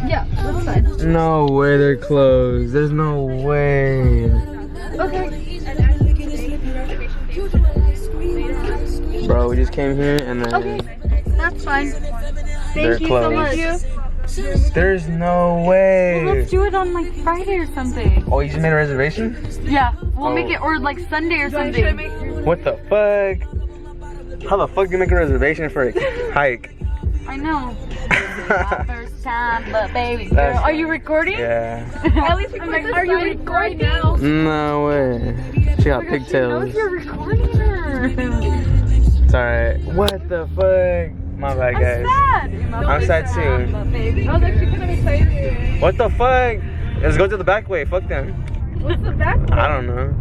Yeah, that's fine. No way they're closed. There's no way. Okay. Bro, we just came here and then Okay, that's fine. they're Thank you closed. so much. There's no way. Well, let's do it on like Friday or something. Oh, you just made a reservation? Yeah, we'll make Oh. it, or like Sunday or something. What the fuck? How the fuck do you make a reservation for a hike? I know. My first time, but baby girl. Are you recording? Yeah. At least we like, are you recording now? No way. She got She knows pigtails. you're recording her. It's alright. What the fuck? My bad, guys. I'm sad too. I was actually kind of excited. What the fuck? Let's go to the back way. Fuck them. What's the back? I don't know.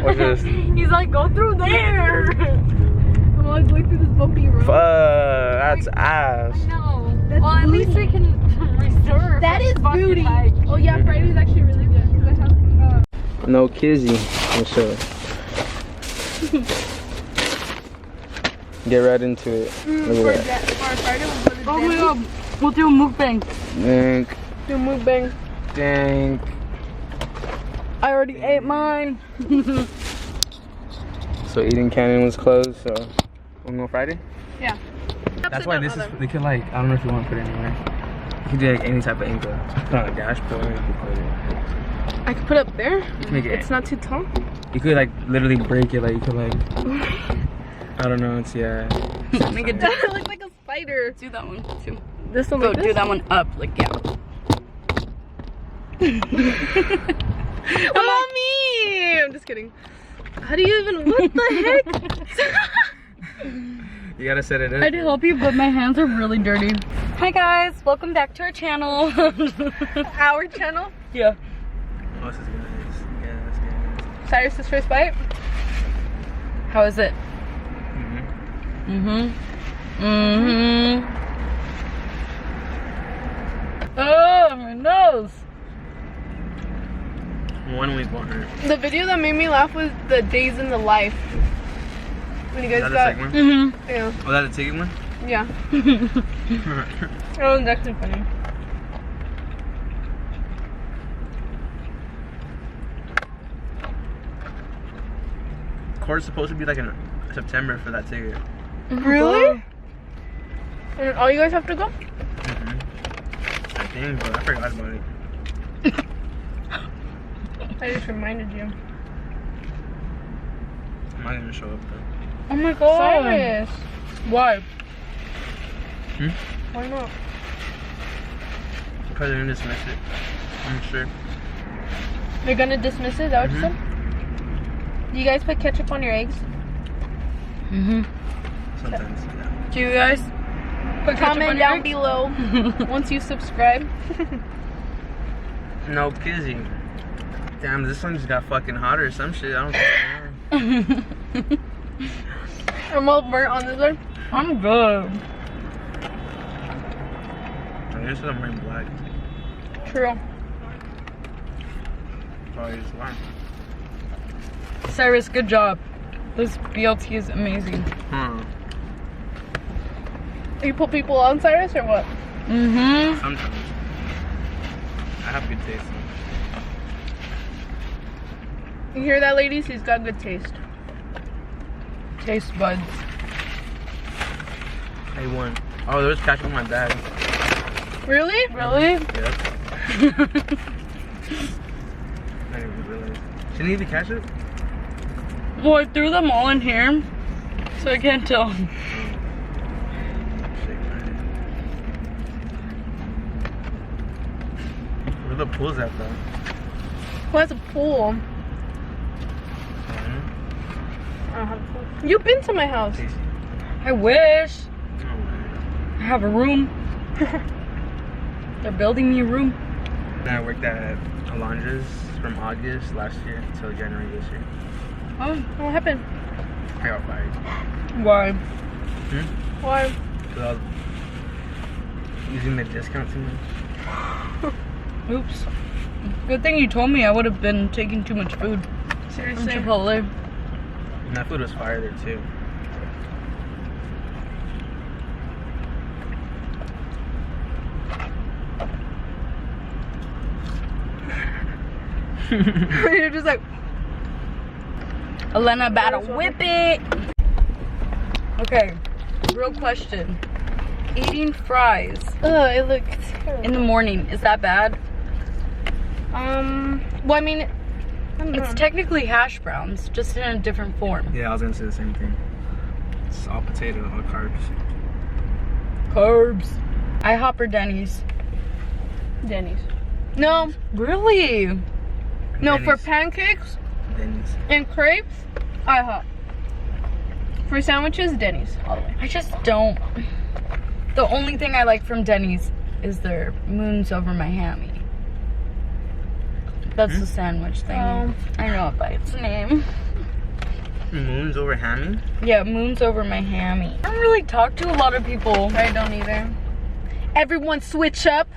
What's this? He's like, go through there. I'm like going through this bumpy road. Fuck. That's ass. No. Well, at least we can reserve. That is booty. Oh yeah, Friday's actually really good because I have. No kizzy. What's up? Get right into it. Look at that. Oh my god, we'll do a mukbang. Dink. Do a mukbang. Dink. I already ate mine. So Eden Canyon was closed, so we'll go Friday? Yeah. That's why this is, they could like, I don't know if you want to put it anywhere. You could do like any type of angle. Put on a dashboard, you could put it. I could put it up there. You can make it. It's not too tall. You could like literally break it, like you could like, I don't know, it's yeah. Make it look like a spider. Do that one too. This one. Go like do that one up, like yeah. Mommy! I'm just kidding. How do you even? What the heck? You gotta set it up. I did help you, but my hands are really dirty. Hi guys, welcome back to our channel. Our channel? Yeah. Oh, this is good. Yes. Cyrus's first bite. How is it? Oh, my nose. 1 week won't hurt. The video that made me laugh was the days in the life. When you guys Is that got, the second one? yeah, Was that the ticket one? yeah. That was actually funny. Court's supposed to be like in September for that ticket. Really? And all you guys have to go? I think, but I forgot about it. I just reminded you. I'm not gonna show up though. Oh my god. Cyrus, Why? why not? Because they're gonna dismiss it. I'm sure. They're gonna dismiss it? Is that what you said? Do you guys put ketchup on your eggs? Sometimes, yeah. Do you guys put ketchup Comment on down your below once you subscribe. No kizzy. Damn, this one just got fucking hot or some shit. I don't know. I'm all burnt on this one. I'm good. I guess I'm wearing black. True. Probably just why. Cyrus, good job. This BLT is amazing. You put people on, Cyrus, or what? Sometimes. I have good taste. You hear that, ladies? He's got good taste. Taste buds. A1. Oh, there was ketchup in my bag. Really? Really? Yep. I didn't even realize. Shouldn't he be ketchup? Well, I threw them all in here, so I can't tell. Where the pool's at though? Who has a pool? I don't have a pool. You've been to my house. Tasty. I wish. No way. I have a room. They're building me a room. And I worked at Alondra's from August last year till January this year. Oh, what happened? I got fired. Why? Why? Because I was using the discount too much. Oops. Good thing you told me. I would have been taking too much food from Seriously? Chipotle. And that food was fire there too. You're just like, Elena about to whip it. Okay, real question. Eating fries it looks terrible. in the morning, is that bad? Well, I mean, I don't know. It's technically hash browns, just in a different form. Yeah, I was gonna say the same thing. It's all potato, all carbs. Carbs. IHOP or Denny's? Denny's. No, Really? no, for Denny's. pancakes Denny's. and crepes, IHOP. For sandwiches, Denny's, all the way. I just don't. The only thing I like from Denny's is their moons over my hammy. That's the sandwich thing. Oh. I know it by its name. Moons over hammy? Yeah, moons over my hammy. I don't really talk to a lot of people. I don't either. Everyone switch up.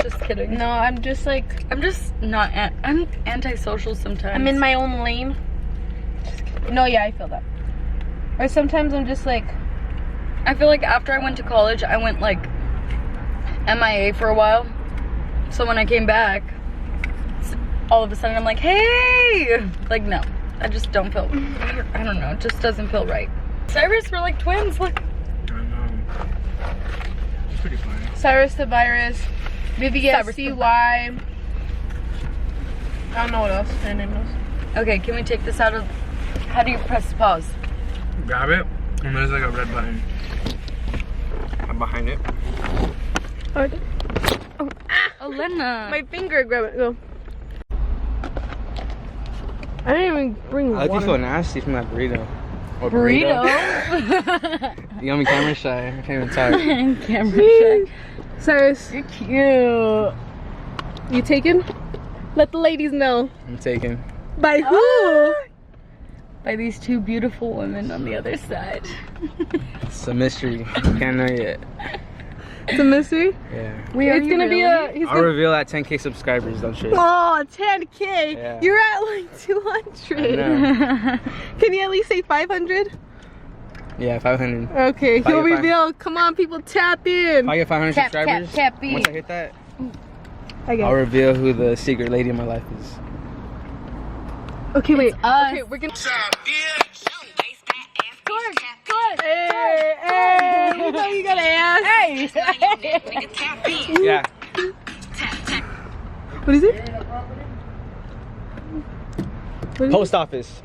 Just kidding. No, I'm just like, I'm just not. I'm antisocial sometimes. I'm in my own lane. No, yeah, I feel that. Or sometimes I'm just like, I feel like after I went to college, I went like MIA for a while. So when I came back, all of a sudden I'm like, hey! Like, no. I just don't feel, I don't know, it just doesn't feel right. Cyrus, we're like twins, look. I know. It's pretty funny. Cyrus the Virus, Vivian Cyrus the CY. I don't know what else her name is. Okay, can we take this out of, how do you press pause? Grab it, and there's like a red button. Behind it. Elena. My finger, grab it, go. I didn't even bring I think you water. feel nasty from that burrito. Or Burrito. You got me camera shy. I can't even talk. Camera check. Cyrus, You're cute. you taken? Let the ladies know. I'm taken. By who? By these two beautiful women on the other side. It's a mystery. Can't know yet. It's a mystery. Yeah. It's gonna be a. He's I'll gonna, reveal at 10K subscribers, don't you? oh, 10K. Yeah. You're at like I 200. know. Can you at least say 500? Yeah, 500. Okay, If I he'll get reveal. Come on, people, tap in. If I get 500 Tap, tap, subscribers, tap in. once I hit that, Okay. I'll reveal who the secret lady in my life is. Okay, wait. us. Okay, we're gonna. Hey, Hey, you know you gotta ask. hey. Yeah. What is it? What is Post office.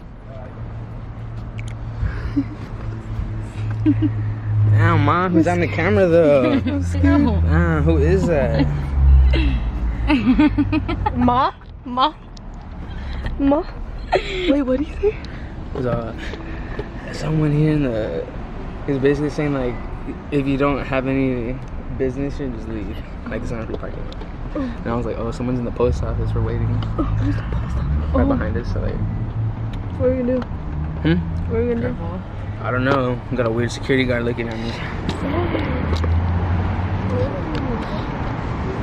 Damn, Mom, who's on the camera though? Who is that? it? Ma? Wait, what do you say? There's someone here in the. He's basically saying like, if you don't have any business here, just leave. Like it's not a free parking lot. And I was like, oh, someone's in the post office. We're waiting Oh, where's the post office? right behind us. So like, What are you gonna do? What are you gonna do? I don't know. Got a weird security guard looking at me.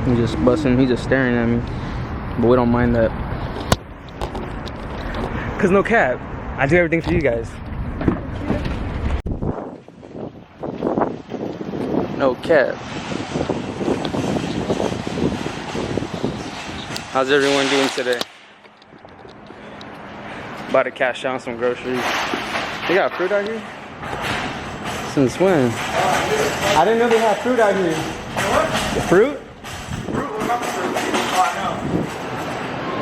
He's just busting. He's just staring at me. But we don't mind that. Cause no cap, I do everything for you guys. No cap. How's everyone doing today? About to cash out on some groceries. They got fruit out here? Since when? I didn't know they had fruit out here. What? The fruit? Fruit? What about the fruit? Oh, I know.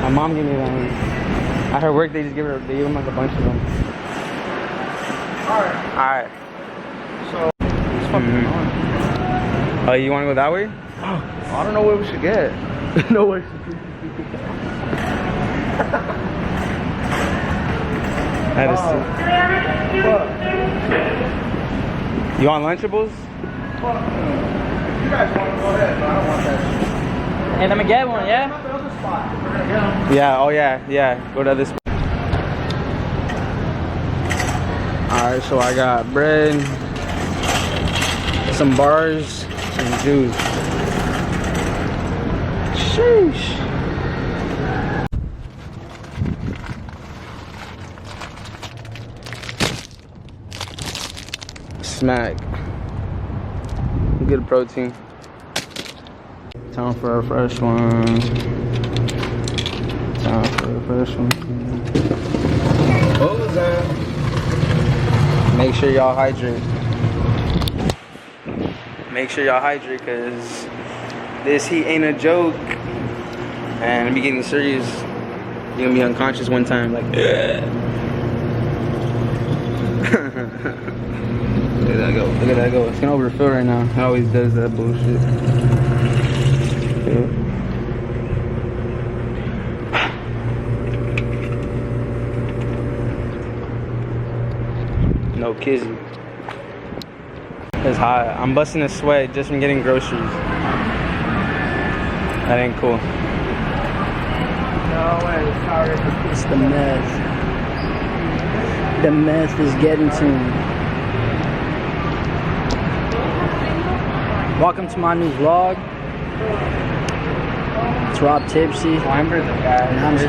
My mom gave me that one. At her work, they just give them like a bunch of them. Alright. So, it's fucking annoying. Oh, you want to go that way? I don't know what we should get. No way. That is You want Lunchables? Fuck. You guys want to go ahead, but I don't want that shit. Hey, let me get one, yeah? The other spot. We're gonna get them. Yeah, oh yeah. Go to this. Alright, so I got bread, some bars, and juice. Sheesh. smack. Good protein. Time for our first one. Time for the first one. Make sure y'all hydrate. Make sure y'all hydrate, cause this heat ain't a joke. And I'm getting serious. You're gonna be unconscious one time, like. Look at that go. Look at that go. It's gonna overfill right now. It always does that bullshit. Yeah. No kizzy. It's hot. I'm busting a sweat just from getting groceries. That ain't cool. No way, sorry. It's the meth. The meth is getting to me. Welcome to my new vlog. It's Rob Tipsy. No, I'm just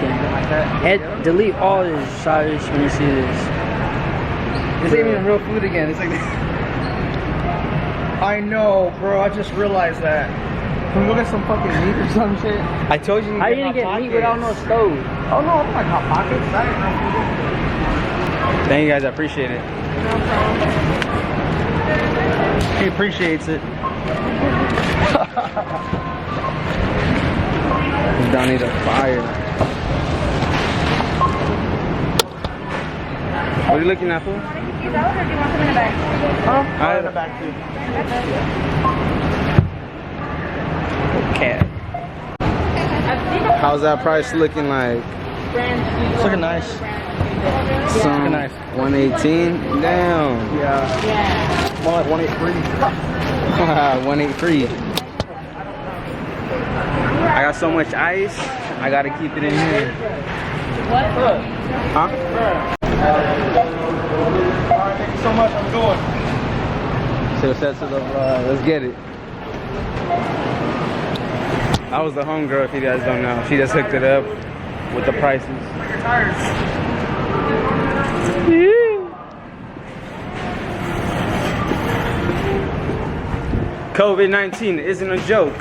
kidding. Delete all this shots when you see this. This ain't even real food again. It's like. I know, bro. I just realized that. Can we look at some fucking meat or some shit? I told you. How you gonna get meat without no stove? Oh no, I'm like hot pockets. Thank you guys. I appreciate it. He appreciates it. Don't need a fire. What are you looking at, fool? Or do you want them in the bag? Huh? In the back too. Okay. How's that price looking like? It's looking nice. Some Looking nice. 118? Damn. Yeah. More like 183. 183. I got so much ice, I gotta keep it in here. Huh? Alright, thank you so much. I'm going. So set to the let's get it. I was the homegirl, if you guys don't know. She just hooked it up with the prices. Your tires. COVID-19 isn't a joke.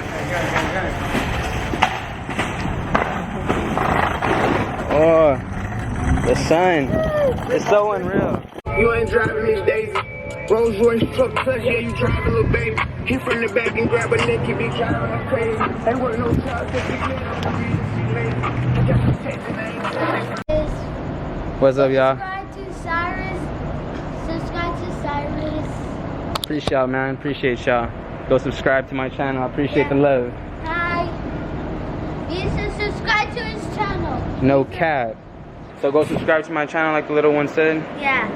Oh, the sun. It's so unreal. You ain't driving Miss Daisy. Rolls Royce truck plus, yeah, you drive a little baby. Hit from the back and grab a neck, you be driving us crazy. Ain't work no child, What's up, y'all? Subscribe to Cyrus. Subscribe to Cyrus. Appreciate y'all, man. Appreciate y'all. Go subscribe to my channel. I appreciate the love. Hi. You should subscribe to his channel. No cap. So go subscribe to my channel like the little one said. Yeah.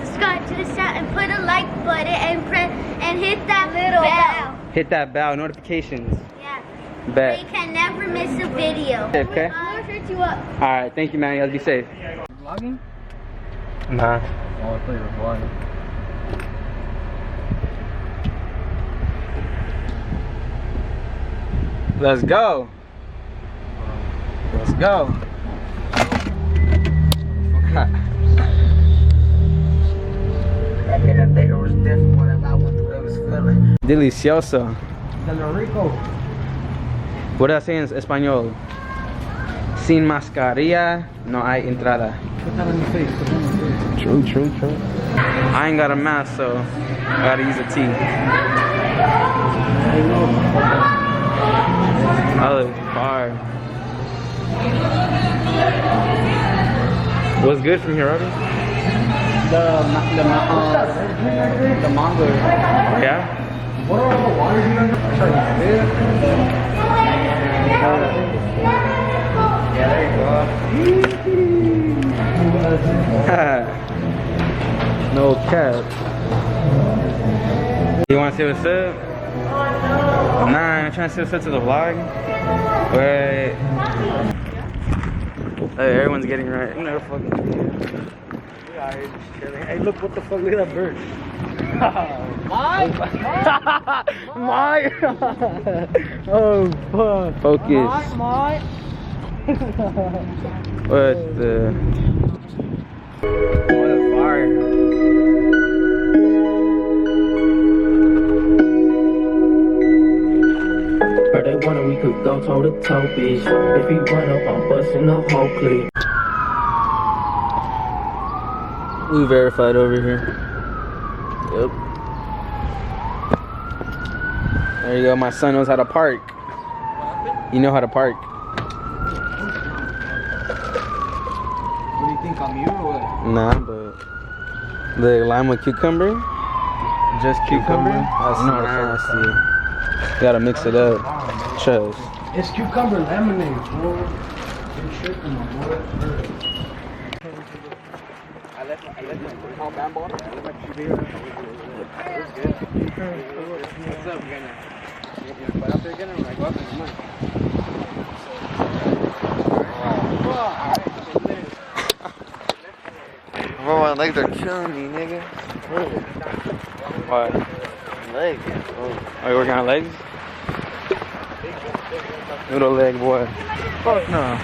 Subscribe to his channel and put a like button and press and hit that little bell. Hit that bell, notifications. Yeah. So Bet. you can never miss a video. Okay. I'll hit you up. Alright, thank you, man. You guys be safe. Vlogging? Nah. Oh, I thought you were vlogging. Let's go. Let's go. That day was different when I went through what I was feeling. Delicioso. Del Rico. What did I say in español? Sin mascarilla no hay entrada. Put that on your face. Put that on your face. True, true, true. I ain't got a mask, so I gotta use a T. I look fire. What's good from here, Robbie? The mango. Yeah? What are all the waters you guys are? Yeah, there you go. No cap. You wanna see what's up? Nah, I'm trying to see what's up to the vlog. Wait. Hey, everyone's getting right. I'm never fucking. Hey, look what the fuck, look at that bird. My. Oh fuck. Focus. What the? What a fire. go toe to toe, bitch. If he run up, I'm busting the whole clip. We verified over here. Yep. There you go. My son knows how to park. You know how to park. What do you think, I'm you or what? Nah, but the lime with cucumber. Just cucumber? That's nasty. You gotta mix it up. Trust. It's cucumber lemonade, bro. You're tripping, my boy. I left my small band bottle. I left my TV. It's good. What's up? We're gonna put out there again and go up in the month. Bro, my legs are killing me, nigga. What? Legs. Are you working on legs? Little leg boy. Fuck no.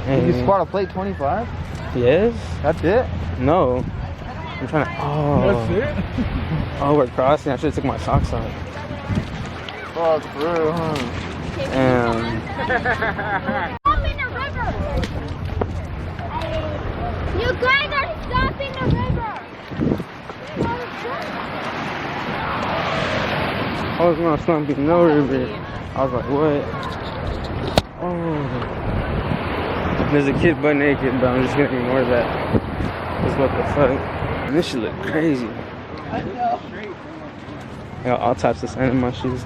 Hey. You squat a plate 25? Yes? That's it? No. I'm trying to. Oh. That's it? Oh, we're crossing. I should have took my socks off. Fuck, for real, huh? Stop in the river. You guys are stopping the river. I was not something no river. I was like, what? Oh. There's a kid butt naked, but I'm just gonna ignore that. Cause what the fuck? And this shit look crazy. I got all types of sand in my shoes.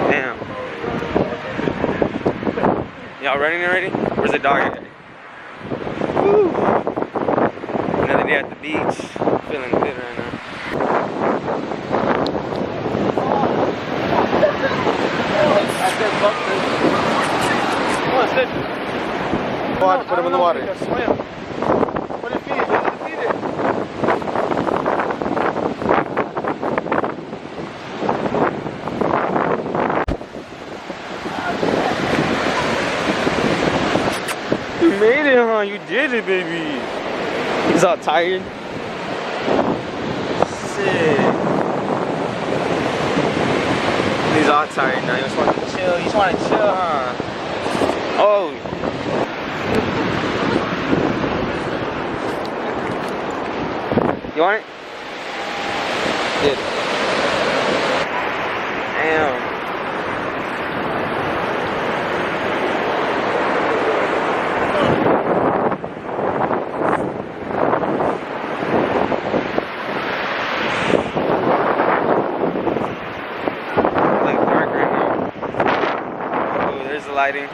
Damn. Y'all running already? Where's the dog at? Woo. Another day at the beach. Feeling good right now. Come on, sit. Water, put him in the water. Swim. Put it feed it. Feed it. You made it, huh? You did it, baby. He's all tired. Sick. He's all tired now. He just want to chill. You just want to chill, huh? Oh. You want it? Good. Damn. Like dark right now. Oh, there's the lighting.